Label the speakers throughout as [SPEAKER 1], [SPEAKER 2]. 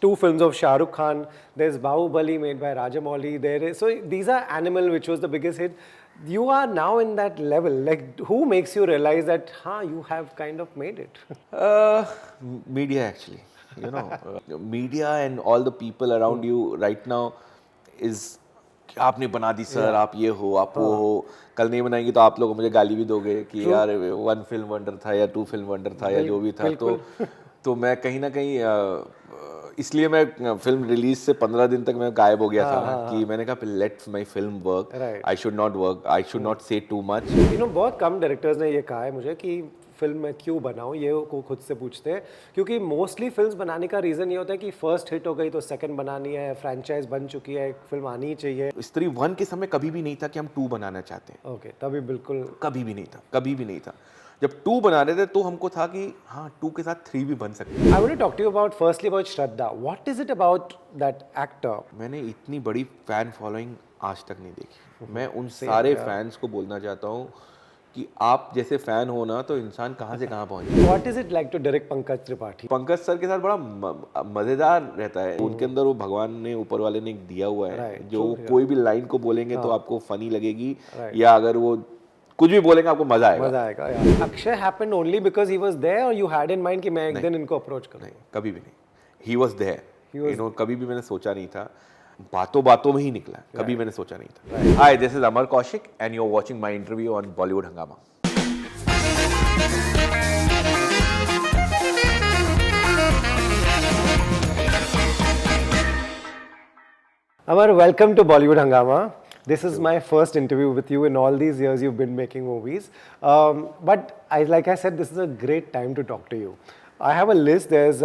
[SPEAKER 1] Two films of Shah Rukh Khan. There's Bahubali made by Rajamouli. There is, so these are Animal, which was the biggest hit. You are now in that level. Like, who makes you realize that, you have kind of made it?
[SPEAKER 2] Media actually, media and all the people around you right now is कि आपने बना दी sir, आप ये हो, आप वो हो, कल नहीं बनाएंगे तो आप लोग मुझे गाली भी दोगे कि यार वन फिल्म वंडर था या टू फिल्म वंडर था या जो भी था। तो मैं कहीं ना कहीं इसलिए मैं फिल्म रिलीज से 15 दिन तक मैं गायब हो गया था कि मैंने कहा let my film work, I should not work, I should not से टू मच।
[SPEAKER 1] बहुत कम डायरेक्टर्स ने ये कहा है मुझे कि फिल्म मैं क्यों बनाऊं, ये को खुद से पूछते हैं, क्योंकि मोस्टली फिल्म्स बनाने का रीज़न ये होता है कि फर्स्ट हिट हो गई तो सेकंड बनानी है, फ्रेंचाइज बन चुकी है, एक फिल्म आनी ही चाहिए।
[SPEAKER 2] स्त्री 1 के समय कभी भी नहीं था कि हम 2 बनाना चाहते हैं।
[SPEAKER 1] ओके, तभी बिल्कुल
[SPEAKER 2] कभी भी नहीं था, कभी भी नहीं था। जब 2 बना रहे थे तो हमको था कि हाँ 2 के साथ 3 भी बन सकती है।
[SPEAKER 1] I want to talk to you about firstly about Shraddha. What is it about that actor?
[SPEAKER 2] मैंने इतनी बड़ी फैन फॉलोइंग आज तक नहीं देखी। मैं उन सारे फैंस को बोलना चाहता हूँ कि आप जैसे फैन हो ना तो इंसान कहाँ से कहाँ पहुँच जाए।
[SPEAKER 1] What is it like to direct Pankaj Tripathi?
[SPEAKER 2] Pankaj sir के साथ बड़ा मज़ेदार रहता है। उनके अंदर वो भगवान ने, ऊपर वाले ने दिया हुआ है जो कोई भी लाइन को बोलेंगे तो आपको फनी लगेगी, या अगर वो कुछ भी बोलेंगे आपको मजा आएगा।
[SPEAKER 1] Akshay happened only because he was there, और यू हैड इन माइंड कि मैं एक दिन इनको अप्रोच करूं?
[SPEAKER 2] नहीं, कभी भी नहीं। ही वाज देयर, कभी भी मैंने सोचा नहीं था। बातों बातों में ही निकला, कभी मैंने सोचा नहीं था। Hi, this is Amar Kaushik and you are watching my interview on Bollywood Hungama.
[SPEAKER 1] Amar, welcome to Bollywood Hangama. This is my first interview with you in all these years you've been making movies. But like I said, this is a great time to talk to you. I have a list. There's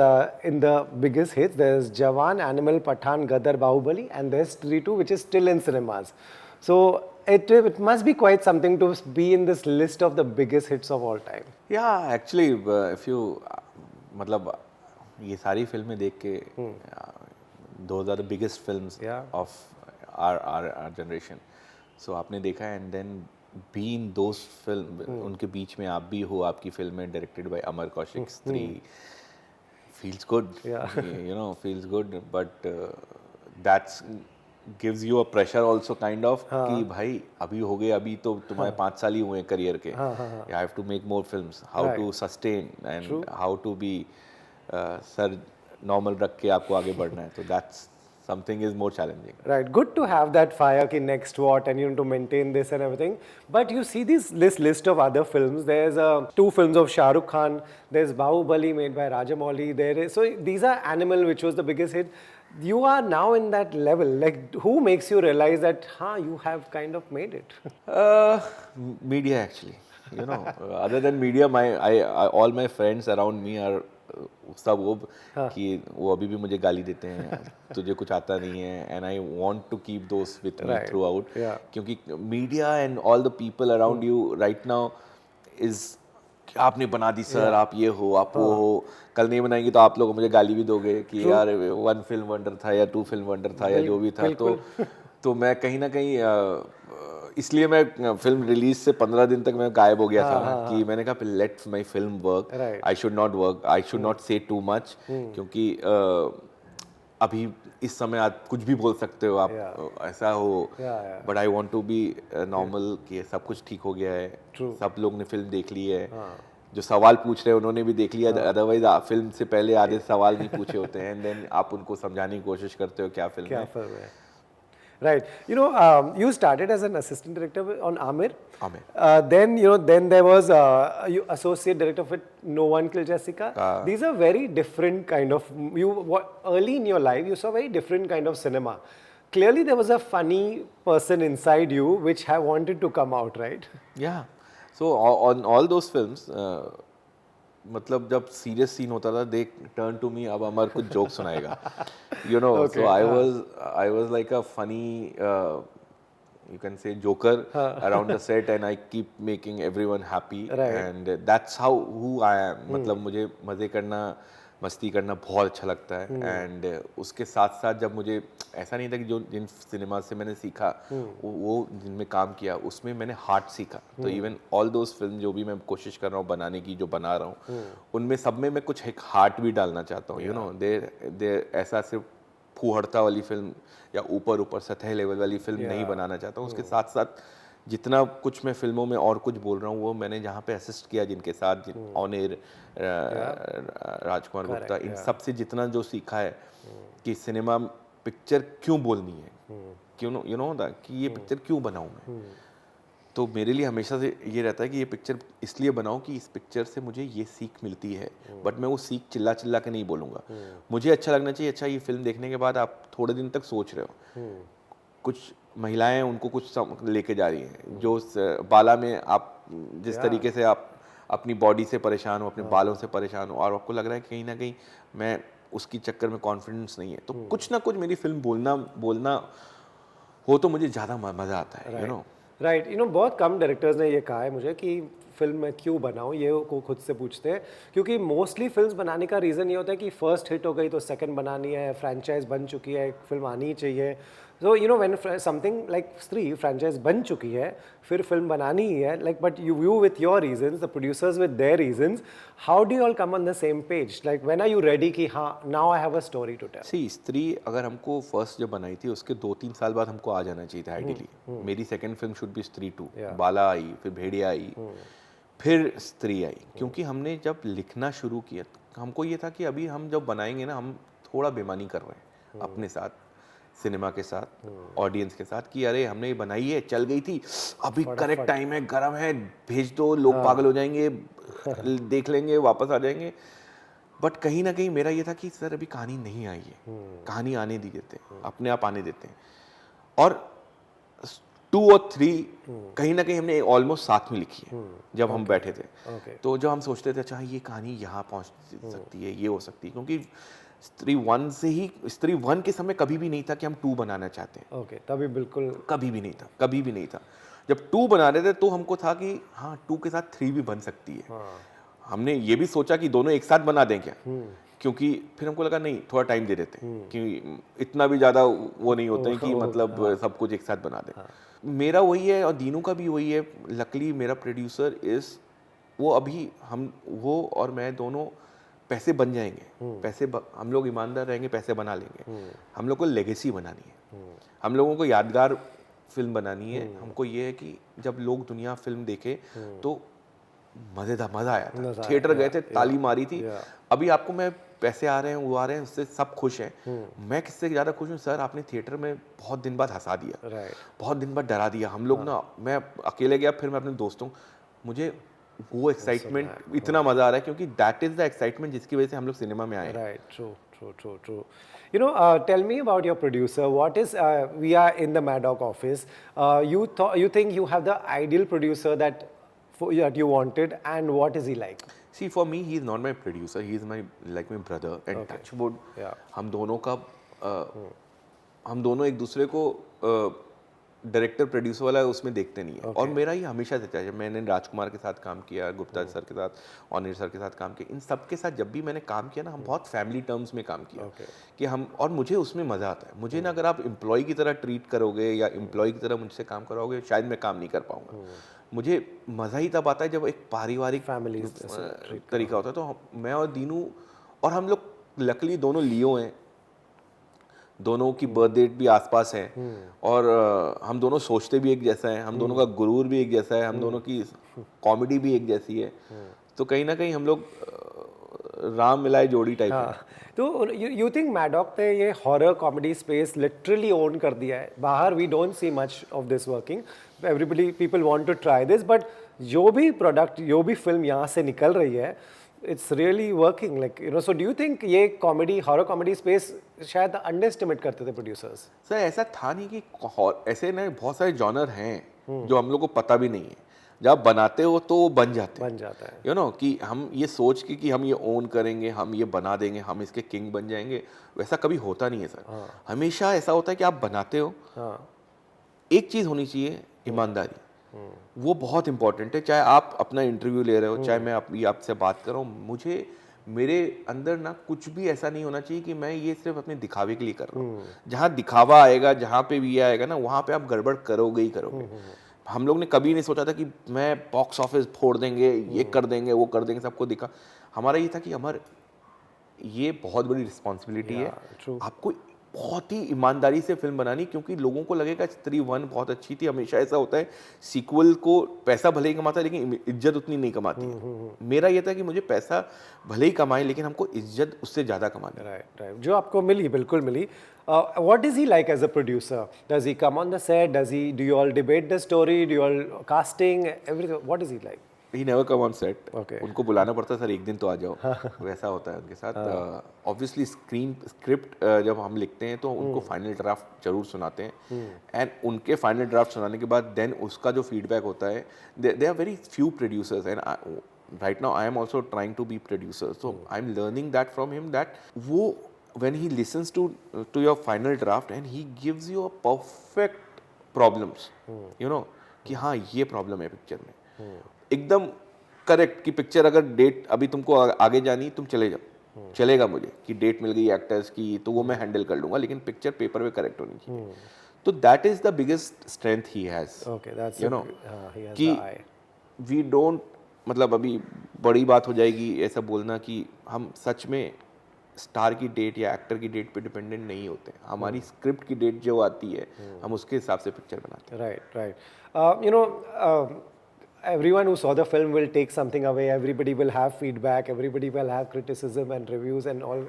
[SPEAKER 1] in the biggest hits, there's Jawan, Animal, Pathan, Gadar, Bahubali, and there's Stree 2, which is still in cinemas. So it must be quite something to be in this list of the biggest hits of all time.
[SPEAKER 2] Yeah, actually, if you मतलब ये सारी फिल्में देख के those are the biggest films of our generation. So आपने देखा है, and then be in those film, उनके बीच में आप भी हो, आपकी फिल्म है directed by अमर कौशिक, स्त्री, feels good, feels good, but that's gives you a pressure also kind of कि भाई अभी हो गए, अभी तो तुम्हारे 5 साल ही हुए करियर के, you have to make more films, how to sustain and how to be sir normal रख के आपको आगे बढ़ना है, तो that's something is more challenging.
[SPEAKER 1] Right, good to have that fire ki next what, and to maintain this and everything. But you see this list of other films. There's two films of Shah Rukh Khan. There's Bahubali made by Rajamouli. There is, so these are Animal, which was the biggest hit. You are now in that level. Like, who makes you realize that you have kind of made it?
[SPEAKER 2] Media actually, other than media, all my friends around me are सब वो कि वो अभी भी मुझे गाली देते हैं, तुझे कुछ आता नहीं है, and I want to keep those with me throughout, क्योंकि media and all the people around you right now is आपने बना दी सर, आप ये हो, आप वो हो, कल नहीं बनाएंगे तो आप लोग मुझे गाली भी दोगे कि यार वन फिल्म वंडर था या टू फिल्म वंडर था या जो भी था। तो मैं कहीं ना कहीं इसलिए मैं फिल्म रिलीज से 15 दिन तक मैं गायब हो गया था कि मैंने कहा let my film work, I should not work, I should not से टू मच, क्योंकि अभी इस समय आप कुछ भी बोल सकते हो, आप ऐसा हो, but I want to be normal कि सब कुछ ठीक हो गया है, सब लोग ने फिल्म देख ली है, जो सवाल पूछ रहे हैं उन्होंने भी देख लिया, अदरवाइज फिल्म से पहले आधे सवाल नहीं पूछे होते हैं, एंड देन आप उनको समझाने की कोशिश करते हो क्या फिल्म है।
[SPEAKER 1] Right. You started as an assistant director on Amir. Then there was you associate director with No One Killed Jessica. These are very different kind of, early in your life you saw very different kind of cinema. Clearly there was a funny person inside you which wanted to come out, right?
[SPEAKER 2] Yeah. So on all those films, मतलब जब serious scene होता था, they turn to me, अब अमर कुछ joke सुनाएगा, so I was like a funny you can say joker around the set, and I keep making everyone happy, and that's who I am. मतलब मुझे मजे करना मस्ती करना बहुत अच्छा लगता है। एंड उसके साथ साथ जब मुझे ऐसा नहीं था कि जो जिन सिनेमा से मैंने सीखा वो जिनमें काम किया उसमें मैंने हार्ट सीखा। तो इवन ऑल दोज फिल्म जो भी मैं कोशिश कर रहा हूँ बनाने की, जो बना रहा हूँ, उनमें सब में मैं कुछ एक हार्ट भी डालना चाहता हूँ। यू नो दे ऐसा सिर्फ फूहड़ता वाली फिल्म या ऊपर ऊपर सतह लेवल वाली फिल्म नहीं बनाना चाहता हूँ। उसके साथ साथ जितना कुछ मैं फिल्मों में और कुछ बोल रहा हूँ वो मैंने जहाँ पे असिस्ट किया जिनके साथ ऑन एयर राजकुमार गुप्ता, इन सब से जितना जो सीखा है कि सिनेमा पिक्चर क्यों बोलनी है, क्यों यू नो दैट कि ये पिक्चर क्यों बनाऊँ मैं। तो मेरे लिए हमेशा से ये रहता है कि ये पिक्चर इसलिए बनाऊं कि इस पिक्चर से मुझे ये सीख मिलती है। बट मैं वो सीख चिल्ला चिल्ला के नहीं बोलूँगा। मुझे अच्छा लगना चाहिए। अच्छा, ये फिल्म देखने के बाद आप थोड़े दिन तक सोच रहे हो, कुछ महिलाएं उनको कुछ लेके जा रही हैं, जो बाला में आप जिस तरीके से आप अपनी बॉडी से परेशान हो, अपने बालों से परेशान हो, और आपको लग रहा है कहीं ना कहीं मैं उसकी चक्कर में कॉन्फिडेंस नहीं है, तो कुछ ना कुछ मेरी फिल्म बोलना हो तो मुझे ज़्यादा मज़ा आता है। You know
[SPEAKER 1] right, you know बहुत कम डायरेक्टर्स ने ये कहा है मुझे कि फिल्म मैं क्यों बनाऊं, ये को खुद से पूछते हैं। क्योंकि मोस्टली फिल्म्स बनाने का रीज़न ये होता है कि फर्स्ट हिट हो गई तो सेकंड बनानी है, फ्रेंचाइज बन चुकी है, एक फिल्म आनी ही चाहिए। So you know when something like Stree franchise बन चुकी है, फिर फिल्म बनानी ही है, like but you with your reasons, the producers with their reasons, how do you all come on the same page? Like when are you ready कि हाँ now I have a story to tell?
[SPEAKER 2] See Stree अगर हमको first जब बनाई थी उसके 2-3 साल बाद हमको आ जाना चाहिए था आइडियली। मेरी सेकंड फिल्म शुड बी स्त्री 2। बाला आई, फिर भेड़िया आई, फिर स्त्री आई। क्योंकि हमने जब लिखना शुरू किया तो हमको ये था कि अभी हम जब बनाएंगे ना, हम थोड़ा बेईमानी कर रहे हैं अपने साथ, सिनेमा के साथ, ऑडियंस के साथ, कि अरे हमने ये बनाई है, चल गई थी, अभी करेक्ट टाइम है, गरम है, भेज दो, लोग पागल हो जाएंगे, देख लेंगे, वापस आ जाएंगे। बट कहीं ना कहीं मेरा ये था कि सर अभी कहानी नहीं आई है, कहानी आने दी देते हैं, अपने आप आने देते हैं। और 2 और 3 कहीं ना कहीं हमने ऑलमोस्ट साथ में लिखी है जब हम बैठे थे। तो जब हम सोचते थे अच्छा ये कहानी यहाँ पहुँच सकती है, ये हो सकती है, क्योंकि स्त्री 1 के समय कभी भी नहीं था कि हम 2 बनाना चाहते हैं।
[SPEAKER 1] तभी बिल्कुल
[SPEAKER 2] कभी भी नहीं था। जब 2 बना रहे थे तो हमको था कि हाँ 2 के साथ 3 भी बन सकती है। हमने ये भी सोचा कि दोनों एक साथ बना दें क्या, क्योंकि फिर हमको लगा नहीं, थोड़ा टाइम दे देते हैं, कि इतना भी ज़्यादा वो नहीं होते हैं कि मतलब सब कुछ एक साथ बना दें। मेरा वही है और दीनू का भी वही है। लकली मेरा प्रोड्यूसर वो अभी वो और मैं दोनों पैसे बन जाएंगे, हम लोग ईमानदार रहेंगे, पैसे बना लेंगे। हम लोग को लेगेसी बनानी है, हम लोगों को यादगार फिल्म बनानी है। हमको ये है कि जब लोग दुनिया फिल्म देखे तो मज़ा आया था, थिएटर गए थे, ताली मारी थी। अभी आपको मैं पैसे आ रहे हैं, वो आ रहे हैं, उससे सब खुश हैं। मैं किससे ज़्यादा खुश हूँ, सर आपने थिएटर में बहुत दिन बाद हंसा दिया, बहुत दिन बाद डरा दिया हम लोग ना। मैं अकेले गया, फिर मैं अपने दोस्तों, मुझे वो एक्साइटमेंट, इतना मज़ा आ रहा है, क्योंकि दैट इज़ द एक्साइटमेंट जिसकी वजह से हम लोग सिनेमा में आए।
[SPEAKER 1] Right, true. You know, tell me about your producer. What is we are in the Maddock office. You think you have the ideal producer that you wanted, and what is he like?
[SPEAKER 2] See, for me, he is not my producer. He is my brother. And touch wood, हम दोनों एक दूसरे को director producer वाला उसमें देखते नहीं है। और मेरा ये हमेशा से चाहिए। मैंने राजकुमार के साथ काम किया, गुप्ता सर के साथ, ऑनिर सर के साथ काम किया, इन सब के साथ जब भी मैंने काम किया ना, हम बहुत फैमिली टर्म्स में काम किया कि और मुझे उसमें मज़ा आता है। मुझे ना अगर आप एम्प्लॉय की तरह ट्रीट करोगे या एम्प्लॉय की तरह मुझसे काम कराओगे, शायद मैं काम नहीं कर पाऊँगा। मुझे मज़ा ही तब आता है जब एक पारिवारिक
[SPEAKER 1] फैमिली
[SPEAKER 2] तरीका होता है। तो मैं और दीनू, और हम लोग लकली दोनों लियो हैं, दोनों की बर्थ डेट भी आसपास है, और हम दोनों सोचते भी एक जैसा है, हम दोनों का गुरूर भी एक जैसा है, हम दोनों की कॉमेडी भी एक जैसी है। तो कहीं ना कहीं हम लोग राम मिलाए जोड़ी टाइप है।
[SPEAKER 1] तो यू थिंक मैडॉक ने ये horror comedy space literally own कर दिया है? बाहर we don't see much of this working, everybody people want to try this, but जो भी प्रोडक्ट, जो भी फिल्म यहाँ से निकल रही है, it's really working, like you know. So do you think ये कॉमेडी, हॉरर कॉमेडी स्पेस शायद अंडर एस्टिमेट करते थे प्रोड्यूसर्स?
[SPEAKER 2] सर ऐसा था नहीं कि ऐसे ना बहुत सारे जॉनर हैं जो हम लोग को पता भी नहीं है। जब बनाते हो तो वो बन जाता है, यू नो, कि हम ये सोच के कि हम ये ओन करेंगे, हम ये बना देंगे, हम इसके किंग बन जाएंगे, वैसा कभी होता नहीं है सर। हमेशा ऐसा होता है कि आप बनाते हो, एक चीज़ होनी चाहिए, ईमानदारी। वो बहुत इंपॉर्टेंट है। चाहे आप अपना इंटरव्यू ले रहे हो, चाहे मैं आपसे बात कर रहा हूँ, मेरे अंदर ना कुछ भी ऐसा नहीं होना चाहिए कि मैं ये सिर्फ अपने दिखावे के लिए कर रहा हूँ। जहाँ दिखावा आएगा, जहाँ पे भी ये आएगा ना, वहाँ पे आप गड़बड़ करोगे ही करोगे। हम लोग ने कभी नहीं सोचा था कि मैं बॉक्स ऑफिस फोड़ देंगे, ये कर देंगे, वो कर देंगे, सबको दिखा। हमारा ये था कि हमारे ये बहुत बड़ी रिस्पॉन्सिबिलिटी है।
[SPEAKER 1] true.
[SPEAKER 2] आपको बहुत ही ईमानदारी से फिल्म बनानी, क्योंकि लोगों को लगेगा स्त्री 1 बहुत अच्छी थी। हमेशा ऐसा होता है, सीक्वल को पैसा भले ही कमाता है लेकिन इज्जत उतनी नहीं कमाती है। मेरा ये था कि मुझे पैसा भले ही कमाए लेकिन हमको इज्जत उससे ज़्यादा कमानी है।
[SPEAKER 1] राइट राइट, जो आपको मिली, बिल्कुल मिली. What is he like as a producer? Does he come on the set? Do you all debate the story? Do you all casting everything? What is he like?
[SPEAKER 2] He never come on set.
[SPEAKER 1] Okay.
[SPEAKER 2] उनको बुलाना पड़ता है, sir एक दिन तो आ जाओ. वैसा होता है उनके साथ. ऑब्वियसली स्क्रिप्ट जब हम लिखते हैं तो उनको फाइनल ड्राफ्ट जरूर सुनाते हैं, एंड उनके फाइनल ड्राफ्ट सुनाने के बाद देन उसका जो फीडबैक होता है, they are very few producers, and right now I am also trying to be producer, so I'm learning that from him, that wo when he listens to your final draft and he gives you a perfect problems, you know, कि हाँ ये problem है picture में, एकदम correct, कि picture अगर date अभी तुमको आगे जानी, तुम चले जाओ, चलेगा मुझे कि डेट मिल गई एक्टर्स की तो वो मैं हैंडल कर लूंगा, लेकिन पिक्चर पेपर पे करेक्ट होनी चाहिए. तो that is the biggest strength he has, you know, कि वी डोंट, मतलब अभी बड़ी बात हो जाएगी ऐसा बोलना कि हम सच में स्टार की डेट या एक्टर की डेट पे डिपेंडेंट नहीं होते. हमारी स्क्रिप्ट की डेट जो आती है हम उसके हिसाब से पिक्चर बनाते हैं.
[SPEAKER 1] Right right. You know, everyone who saw the film will take something away. Everybody will have feedback. Everybody will have criticism and reviews and all.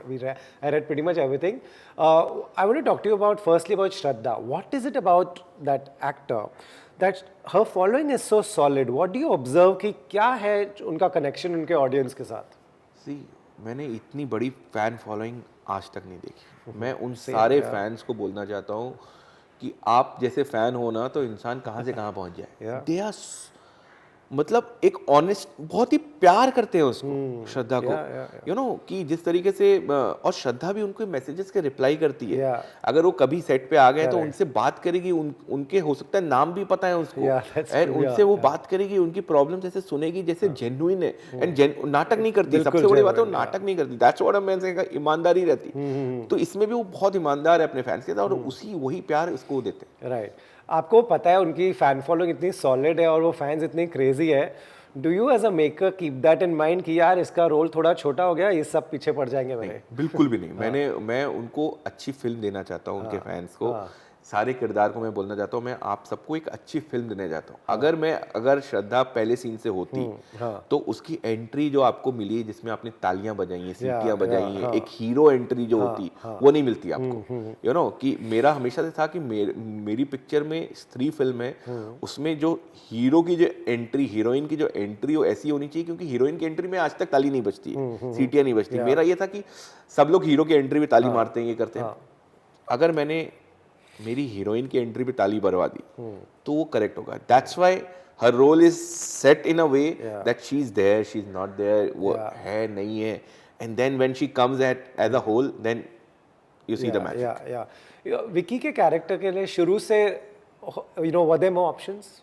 [SPEAKER 1] I read pretty much everything. I want to talk to you about, firstly, about Shraddha. What is it about that actor that her following is so solid? What do you observe कि क्या है उनका connection उनके audience के साथ?
[SPEAKER 2] See, मैंने इतनी बड़ी फैन फॉलोइंग आज तक नहीं देखी. मैं उन सारे फैंस को बोलना चाहता हूँ कि आप जैसे फैन हो ना तो इंसान कहाँ से कहाँ पहुँच जाए. दे आर, मतलब एक ऑनेस्ट, बहुत ही प्यार करते हैं उसको, श्रद्धा को, यू नो, कि जिस तरीके से, और श्रद्धा भी उनको मैसेजेस के रिप्लाई करती है. अगर वो कभी सेट पे आ गए तो उनसे बात करेगी, उनके हो सकता है नाम भी पता है उसको, एंड उनसे वो बात करेगी, उनकी प्रॉब्लम जैसे सुनेगी जैसे जेन्युइन है, एंड नाटक नहीं करती. सबसे बड़ी बात है वो नाटक नहीं करती. दैट्स व्हाट मैं से ईमानदारी रहती. तो इसमें भी वो बहुत ईमानदार है अपने फैंस के साथ, और उसी वही प्यार उसको देते हैं.
[SPEAKER 1] राइट. आपको पता है उनकी फैन फॉलोइंग इतनी सॉलिड है और वो फैंस इतनी क्रेजी है. Do you as a maker keep that in mind कि यार इसका रोल थोड़ा छोटा हो गया, ये सब पीछे पड़ जाएंगे मेरे?
[SPEAKER 2] बिल्कुल भी नहीं. मैं उनको अच्छी फिल्म देना चाहता हूँ, उनके फैंस को. सारे किरदार को मैं बोलना चाहता हूँ, मैं आप सबको एक अच्छी फिल्म देने जाता हूँ. अगर श्रद्धा पहले सीन से होती तो उसकी एंट्री जो आपको मिली, जिसमें आपने तालियां बजाई हैं, सीटियां बजाई हैं, एक हीरो एंट्री जो होती वो नहीं मिलती आपको. यू नो, कि मेरा हमेशा से था कि मेरी पिक्चर में, स्त्री फिल्म है, उसमें जो हीरो की जो एंट्री, हीरोइन की जो एंट्री वो ऐसी होनी चाहिए, क्योंकि हीरोइन की एंट्री में आज तक ताली नहीं बजती है, सीटियां नहीं बजती. मेरा ये था कि सब लोग हीरो की एंट्री में ताली मारते हैं, ये करते हैं. अगर मैंने मेरी हीरोइन की एंट्री पे ताली बरवा दी तो वो करेक्ट होगा. That's why her role is set in a way that she is there, she is not there, वो है नहीं है, and then when she comes as a whole, then you see the magic.
[SPEAKER 1] Vicky के character के लिए शुरू से, you know, were there more options?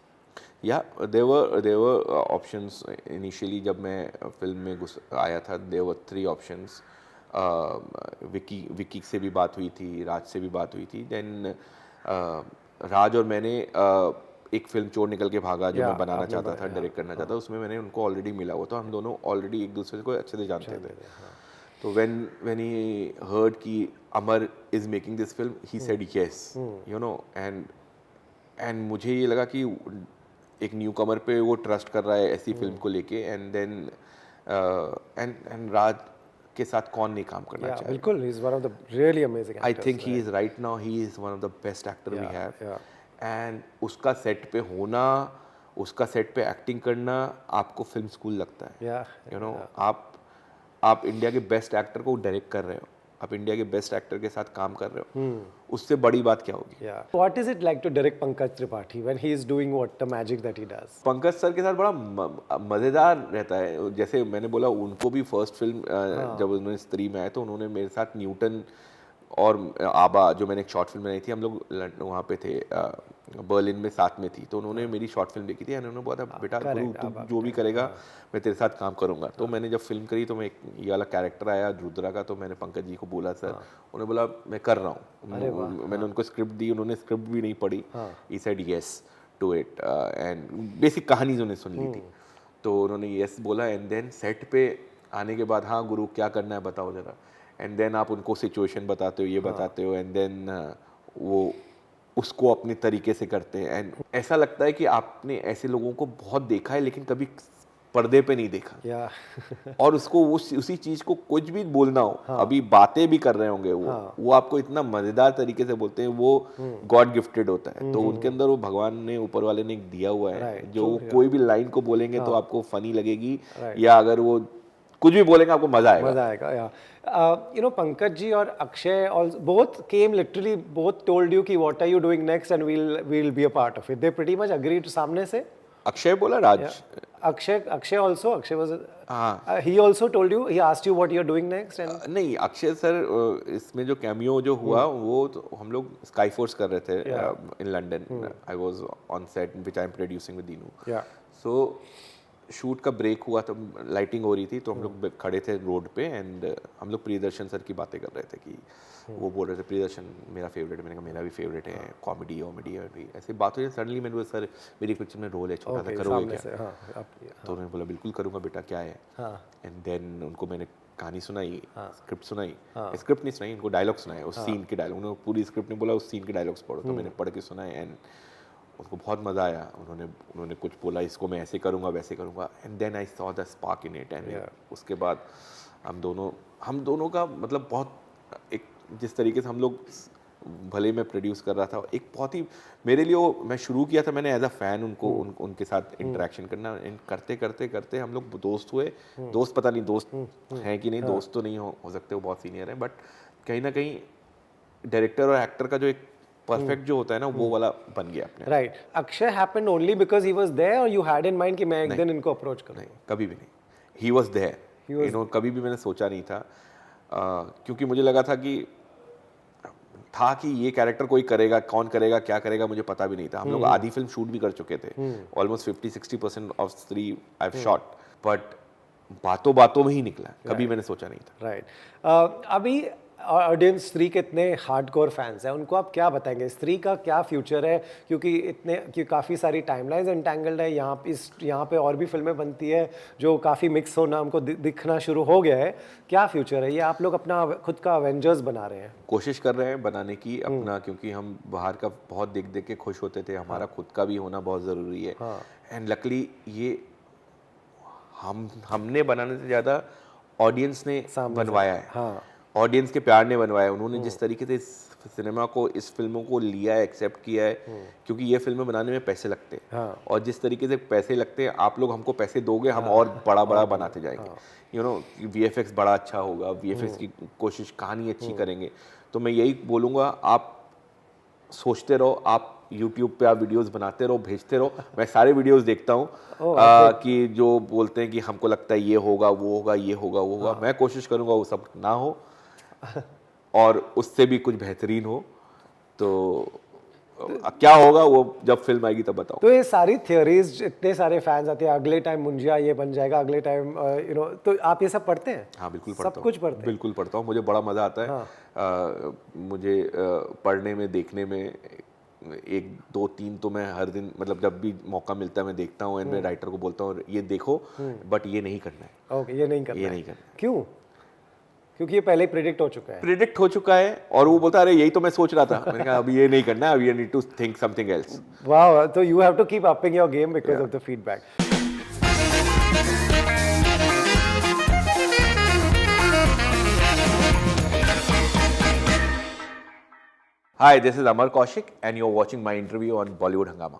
[SPEAKER 2] या देयर वर ऑप्शंस. इनिशियली जब मैं फिल्म में आया था, देयर वर 3 ऑप्शंस. विकी से भी बात हुई थी, राज से भी बात हुई थी. देन राज और मैंने एक फिल्म चोर निकल के भागा, जो मैं बनाना चाहता था, डायरेक्ट करना चाहता था, उसमें मैंने उनको ऑलरेडी मिला हुआ था. हम दोनों ऑलरेडी एक दूसरे को अच्छे से जानते थे. तो व्हेन ही हर्ड कि Amar is making this film, he said yes, you know, and मुझे ये लगा कि एक न्यू कमर पे वो ट्रस्ट कर रहा है ऐसी फिल्म को लेके. एंड देन एंड राज के साथ कौन नहीं काम करना चाहिए.
[SPEAKER 1] बिल्कुल, he is one of the really amazing actors.
[SPEAKER 2] I think he is right now, he is one of the best actor we have. And उसका सेट पे होना, उसका सेट पे एक्टिंग करना, आपको फिल्म स्कूल लगता है. यू नो, आप इंडिया के बेस्ट एक्टर को डायरेक्ट कर रहे हो, आप इंडिया के बेस्ट एक्टर के साथ काम कर रहे हो, उससे बड़ी बात क्या होगी.
[SPEAKER 1] What is it like to direct Pankaj Tripathi when he is doing what the magic that he does?
[SPEAKER 2] Pankaj sir के साथ बड़ा मज़ेदार रहता है. जैसे मैंने बोला, उनको भी फर्स्ट फिल्म जब उन्होंने स्त्री में आए तो उन्होंने मेरे साथ न्यूटन और आबा जो मैंने एक शॉर्ट फिल्म बनाई थी, हम लोग वहाँ पे थे बर्लिन में साथ में थी, तो उन्होंने मेरी शॉर्ट फिल्म देखी थी और उन्होंने बोला था बेटा गुरु तुम जो भी करेगा मैं तेरे साथ काम करूँगा। तो मैंने जब फिल्म करी तो मैं ये वाला कैरेक्टर आया रुद्रा का, तो मैंने पंकज जी को बोला सर, उन्होंने बोला मैं कर रहा हूँ। मैंने उनको स्क्रिप्ट दी, उन्होंने स्क्रिप्ट भी नहीं पढ़ी, he said yes to it and basic कहानी उन्होंने सुन ली थी, तो उन्होंने यस बोला। एंड देन सेट पे आने के बाद हाँ गुरु क्या करना है बताओ ज़रा, एंड देन आप उनको सिचुएशन बताते हो, ये बताते हो, एंड देन वो उसको अपने तरीके से करते हैं। एंड ऐसा लगता है कि आपने ऐसे लोगों को बहुत देखा है लेकिन कभी पर्दे पे नहीं देखा और उसको उसी चीज को कुछ भी बोलना हो, अभी बातें भी कर रहे होंगे वो आपको इतना मजेदार तरीके से बोलते हैं, वो गॉड गिफ्टेड होता है। तो उनके अंदर वो भगवान ने, ऊपर वाले ने दिया हुआ है, जो कोई भी लाइन को बोलेंगे तो आपको फनी लगेगी, या अगर वो कुछ भी बोलेंगे आपको मजा आएगा।
[SPEAKER 1] या you know, Pankaj ji और Akshay both came literally, both told you कि what are you doing next and we'll be a part of it. They pretty much agreed सामने से.
[SPEAKER 2] अक्षय बोला राज.
[SPEAKER 1] Akshay also, Akshay was he also told you, he asked you what you're doing next and
[SPEAKER 2] नहीं, Akshay sir इसमें जो cameo जो हुआ वो तो हम लोग स्काई फोर्स कर रहे थे in London. I was on set which I am producing with Dinu. So shoot का ब्रेक हुआ तो लाइटिंग हो रही थी, तो हम लोग खड़े थे रोड पे एंड हम लोग प्रियदर्शन सर की बातें कर रहे थे कि वो बोल रहे थे प्रियदर्शन मेरा फेवरेट है. मैंने कहा मेरा भी फेवरेट है, कॉमेडी ऐसी बात हुई. सडनली मैंने बोला सर मेरी पिक्चर में रोल है छोटा सा, करोगे क्या? तो उन्होंने बोला बिल्कुल करूँगा बेटा, क्या है. एंड देन उनको मैंने कहानी सुनाई, स्क्रिप्ट सुनाई, स्क्रिप्ट नहीं सुनाई, उनको डायलॉग सुनाए, उस सीन के डायलॉग. उन्होंने पूरी स्क्रिप्ट नहीं बोला, उस सीन के डायलॉग्स पढ़ो, तो मैंने पढ़ के सुनाए एंड उनको बहुत मज़ा आया. उन्होंने कुछ बोला, इसको मैं ऐसे करूँगा वैसे करूँगा, and then I saw the spark in it. And उसके बाद हम दोनों का मतलब बहुत एक जिस तरीके से हम लोग, भले मैं प्रोड्यूस कर रहा था, एक बहुत ही मेरे लिए वो मैं शुरू किया था मैंने एज अ फैन उनके साथ इंटरेक्शन करना. एंड करते करते करते हम लोग दोस्त हुए. दोस्त पता नहीं दोस्त हैं कि नहीं, दोस्त तो नहीं हो सकते, वो बहुत सीनियर हैं, बट कहीं ना कहीं डायरेक्टर और एक्टर का जो एक परफेक्ट जो होता है ना, वो वाला बन गया अपने.
[SPEAKER 1] Right. Akshay happened only because he was there और यू हैड इन माइंड कि मैं एक दिन इनको अप्रोच करूं?
[SPEAKER 2] नहीं, कभी भी नहीं. He was there, you know, कभी भी मैंने सोचा नहीं था, क्योंकि मुझे लगा था कि ये कैरेक्टर कोई करेगा, कौन करेगा, क्या करेगा, मुझे पता भी नहीं था. हम लोग आधी फिल्म शूट भी कर चुके थे, almost 50-60% of 3 I have shot, but बातों में ही निकला. कभी मैंने सोचा नहीं था.
[SPEAKER 1] राइट. अभी ऑडियंस स्त्री के इतने हार्डकोर फैंस हैं, उनको आप क्या बताएंगे स्त्री का क्या फ्यूचर है? क्योंकि काफ़ी सारी टाइमलाइंस एंटेंगल्ड है यहाँ पे और भी फिल्में बनती है जो काफ़ी मिक्स होना हमको दिखना शुरू हो गया है. क्या फ्यूचर है ये? आप लोग अपना खुद का अवेंजर्स बना रहे हैं, कोशिश
[SPEAKER 2] कर रहे हैं बनाने की अपना, क्योंकि हम बाहर का बहुत देख के खुश होते थे. हमारा खुद का भी होना बहुत ज़रूरी है. एंड लकली ये हमने बनाने से ज़्यादा ऑडियंस ने बनवाया है. ऑडियंस के प्यार ने बनवाया. उन्होंने जिस तरीके से इस सिनेमा को, इस फिल्मों को लिया है, एक्सेप्ट किया है, क्योंकि ये फिल्में बनाने में पैसे लगते हैं. और जिस तरीके से पैसे लगते हैं, आप लोग हमको पैसे दोगे, हम और बड़ा बनाते जाएंगे. यू नो, VFX बड़ा अच्छा होगा, VFX की कोशिश, कहानी अच्छी करेंगे. तो मैं यही बोलूँगा, आप सोचते रहो, आप YouTube पे आप वीडियोस बनाते रहो, भेजते रहो. मैं सारे वीडियोस देखता हूँ कि जो बोलते हैं कि हमको लगता है ये होगा, वो होगा, ये होगा, वो होगा. मैं कोशिश करूँगा वो सब ना हो और उससे भी कुछ बेहतरीन हो. तो क्या होगा वो जब फिल्म आएगी तब बताओ.
[SPEAKER 1] तो ये सारी थियोरीज, इतने सारे फैंस आते हैं, अगले टाइम मुंजिया ये बन जाएगा, अगले टाइम यू नो, तो आप ये सब पढ़ते हैं?
[SPEAKER 2] हाँ बिल्कुल पढ़ता हूँ,
[SPEAKER 1] सब कुछ पढ़ते हैं.
[SPEAKER 2] बिल्कुल पढ़ता हूँ, मुझे बड़ा मज़ा आता है. मुझे पढ़ने में, देखने में 1, 2, 3 तो मैं हर दिन, मतलब जब भी मौका मिलता है मैं देखता हूँ. एंड मैं राइटर को बोलता हूँ ये देखो, बट ये नहीं करना है.
[SPEAKER 1] ओके, ये नहीं करना है.
[SPEAKER 2] क्यों?
[SPEAKER 1] क्योंकि ये पहले ही प्रेडिक्ट हो चुका है. और वो बोलता है अरे यही तो मैं सोच रहा था. मैंने कहा अभी ये नहीं करना है, अभी you need to think something else. वाह, तो you have to keep upping your game because of the feedback.
[SPEAKER 2] Hi, this is Amar Kaushik and you're watching my interview on Bollywood Hungama.